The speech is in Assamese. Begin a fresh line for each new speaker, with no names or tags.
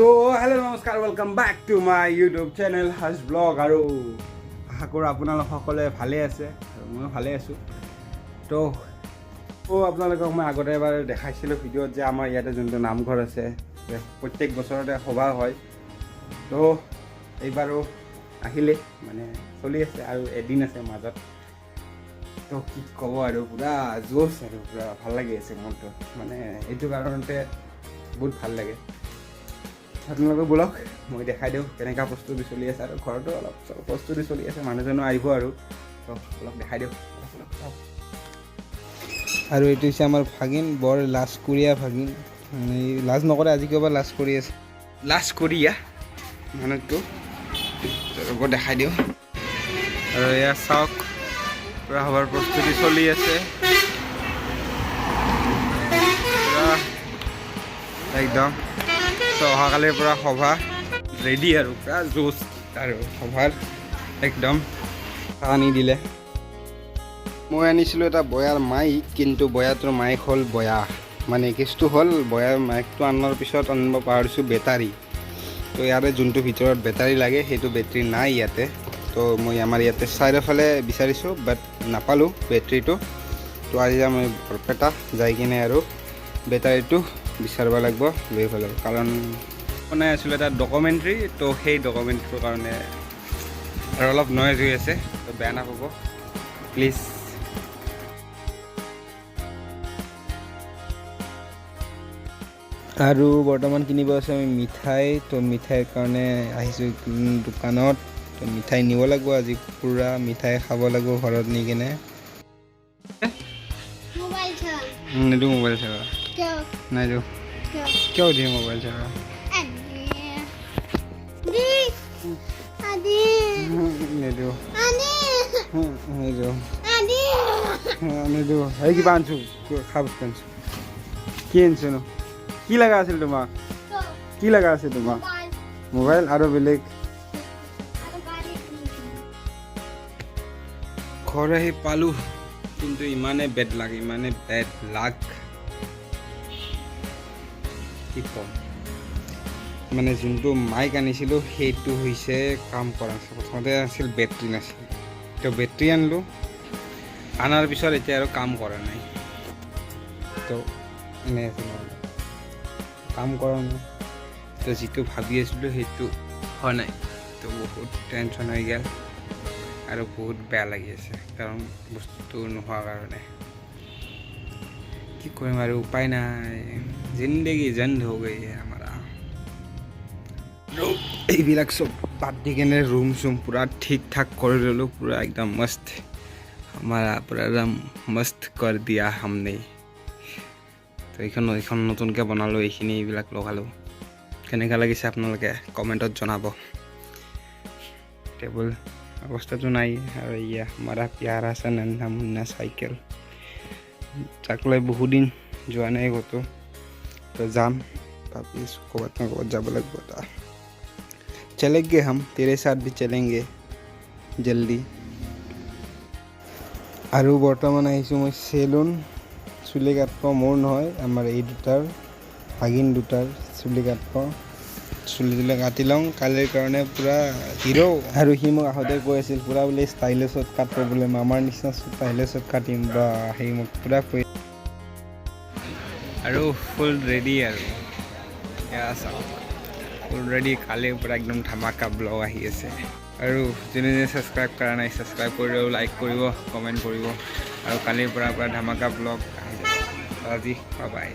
So hello namaskar, welcome back to my YouTube channel Hash Vlog আৰু আশা কৰোঁ আপোনালোক সকলোৱে ভালে আছে আৰু মই ভালে আছোঁ। তো আপোনালোকক মই আগতে এবাৰ দেখাইছিলোঁ ভিডিঅ'ত যে আমাৰ ইয়াতে যোনটো নামঘৰ আছে প্ৰত্যেক বছৰতে সভা হয়। তো এইবাৰো আহিলে মানে চলি আছে আৰু এদিন আছে মাজত। তো কি ক'ব আৰু পুৰা জোচ আৰু পুৰা ভাল লাগি আছে মনটো, মানে এইটো কাৰণতে বহুত ভাল লাগে। আপোনালোকে বলক মই দেখাই দিওঁ কেনেকুৱা প্ৰস্তুতি চলি আছে আৰু ঘৰতো অলপ প্ৰস্তুতি চলি আছে, মানুহজনো আহিব আৰু তো অলপ দেখাই দিওঁ। আৰু এইটো হৈছে আমাৰ ভাগিন, বৰ লাজকুৰীয়া ভাগিন, মানে লাজ নকৰে, আজি কিবা লাজ কৰি আছে, লাজকুৰীয়া মানুহটো দেখাই দিওঁ। আৰু এয়া চাওক পূৰা সভাৰ প্ৰস্তুতি চলি আছে, পূৰা একদম। তো অহাকালিৰ পৰা সভা ৰেডি আৰু পূৰা জোচ আৰু সভাৰ একদম আনি দিলে। মই আনিছিলোঁ এটা বয়াৰ মাইক, কিন্তু বয়াটোৰ মাইক হ'ল বয়া, মানে কেছটো হ'ল বয়াৰ মাইকটো আনাৰ পিছত আনিব পাৰিছোঁ বেটাৰী। তো ইয়াৰে যোনটো ভিতৰত বেটাৰী লাগে সেইটো বেটাৰী নাই ইয়াতে। তো মই আমাৰ ইয়াতে চাৰিওফালে বিচাৰিছোঁ বাট নাপালোঁ বেটাৰীটো। তো আজি যাম মই বৰপেটা যাই কিনে আৰু বেটাৰীটো বিচাৰিব লাগিব লৈ পেলাই, কাৰণ বনাই আছিলোঁ এটা ডকুমেণ্টৰী। তো সেই ডকুমেণ্টৰীটোৰ কাৰণে আৰু অলপ নইজ হৈ আছে, তো বেয়া নাপাব প্লিজ। আৰু বৰ্তমান কিনিব আছে আমি মিঠাই। তো মিঠাইৰ কাৰণে আহিছোঁ দোকানত। তো মিঠাই নিব লাগিব আজি, পূৰা মিঠাই খাব লাগিব ঘৰত নি কিনে। নিদিওঁ মোবাইল চাবা, নাই দিওঁ কিয় দিয়ে মোবাইল চাবা, নিদিওঁ নিদিওঁ। এই কিবা আনিছোঁ, খোৱা বস্তু আনিছোঁ। কি আনিছোঁ ন, কি লগা আছিল তোমাক, কি লগা আছিল তোমাক? মোবাইল আৰু বেলেগ। ঘৰ আহি পালোঁ, কিন্তু ইমানে বেড লাগ, ইমানে বেড লাগ কি ক'ম। মানে যোনটো মাইক আনিছিলোঁ সেইটো হৈছে কাম কৰা নাছিল, প্ৰথমতে আছিল বেটাৰী নাছিল। তো বেটাৰী আনিলোঁ, আনাৰ পিছত এতিয়া আৰু কাম কৰা নাই। তো এনে আছিল কাম কৰা নাই। তো যিটো ভাবি আছিলোঁ সেইটো হোৱা নাই। তো বহুত টেনশ্যন হৈ গ'ল আৰু বহুত বেয়া লাগি আছে, কাৰণ বস্তুটো নোহোৱাৰ কাৰণে। কি কৰিম আৰু উপায় নাই, জিন্দগী জন্দ হৈ গৈ আমাৰ। এইবিলাক চব বাদ দি কেনে ৰুম চুম পূৰা ঠিক ঠাক কৰি ল'লোঁ, পূৰা একদম মস্ত আমাৰা পূৰা একদম মস্ত কৰ দিয়া হামনে। তো এইখন নতুনকৈ বনালোঁ, এইবিলাক লগালোঁ। কেনেকুৱা লাগিছে আপোনালোকে কমেণ্টত জনাব। টেবুল অৱস্থাটো নাই, আৰু এয়া আমাৰা প্যাৰা আছে নন্ধা মুন্না চাইকেল, যাক লৈ বহুদিন যোৱা নাই ক'তো। তো যাম ভাবি আছোঁ, ক'ৰবাত না ক'ৰবাত যাব লাগিব। चलेंगे हम, तेरे साथ भी चलेंगे जल्दी। আৰু বৰ্তমান আহিছোঁ মই চেলুন, চুলি কাটিব। মোৰ নহয়, আমাৰ এই দুটাৰ ভাগিন দুটাৰ চুলি কাটিব। চুলি কাটি লওঁ কালিৰ কাৰণে পূৰা হিৰো। আৰু সি মোক আহোঁতে কৈ আছিল পূৰা বোলে ষ্টাইলিছত কাটিব, বোলে মামাৰ নিচিনা ষ্টাইলিছত কাটিম, বা সি মোক পূৰা কৈ। আৰু ফুল ৰেডি আৰু অলৰেডি কালিৰ পৰা একদম ধামাকা ব্লগ আহি আছে। আৰু যোনে ছাবস্ক্ৰাইব কৰা নাই ছাবস্ক্ৰাইব কৰিব, লাইক কৰিব, কমেণ্ট কৰিব। আৰু কালিৰ পৰা ধামাকা ব্লগ আহি যাব। আজি বাই বাই।